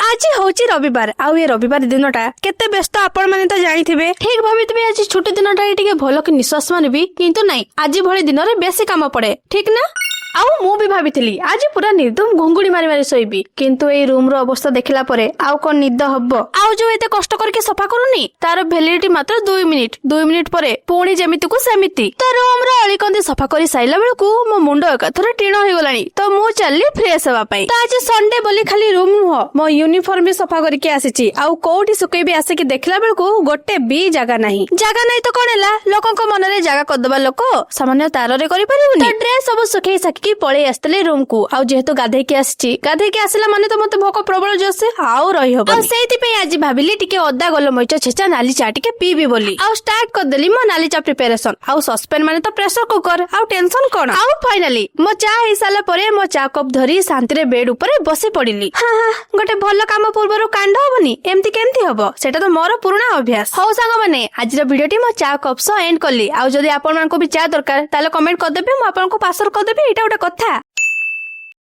आज होची रविवार आउ ये रविवार दिनटा केते व्यस्त आपण माने तो जानिथिबे। ठीक भाबिथिबे आज छुट्टी दिनटा टिके भलो कि निश्वास मानबी किंतु नाही आज भली दिन रे बेसी काम पड़े ठीक ना। आउ मु भी भाबिथिली आज पूरा निर्दम घुंगुड़ी मारी मारी सोईबी किंतु एई रूम रो अवस्था देखिला परे आउ कोन निद हबो। आउ जो एते कष्ट करके सफा करूनी तार वैलिडिटी मात्र 2 मिनिट परे पुणी जेमिति को सेमिति त रूम रो अलिकंदी सफा करी साइला बेलकू मो मुंड एकाथरे टीण होई गलानी तो मु चलली फ्रेश हेबा पई। त आज संडे बोली खाली रूम नुह मो यूनिफॉर्म भी सफा करके आसीची आउ कोठी सुकैबी आसे कि देखला बेलकू गोटे भी जगह नाही तो कोन हला लोकन को मन रे जगह करदबा लोक सामान्य तार रे करि परिबुनी। त ड्रेस सब सुखै सकी पळे आस्तले रूम को आउ जेहेतु गाधे के आसिला माने तो मते भोक प्रबल जोसे आउ रही होबो। आ सेति पे आज भाबिली टिके अदा गोलमरिच छेचा नाली चा टिके पीबी बोली आउ स्टार्ट कर देली मो नाली चा प्रिपरेशन आउ सस्पेन माने तो प्रेशर कुकर आउ टेंशन कोन आउ फाइनली मो चा हिसाला परे मो चा कप धरी शांति रे बेड ऊपर बसी पडिली। हां गोटे भलो काम पूर्वरु कांड होबनी एम्ति केमति होबो सेटा तो मोर पुराना अभ्यास। हो संग माने आज रो वीडियोटी मो चा कप सो एंड करली आउ जदी आपन मान को भी चा दरकार ताले कमेंट कर देबे मो आपन को पासर कर देबे एटा उटा कथा।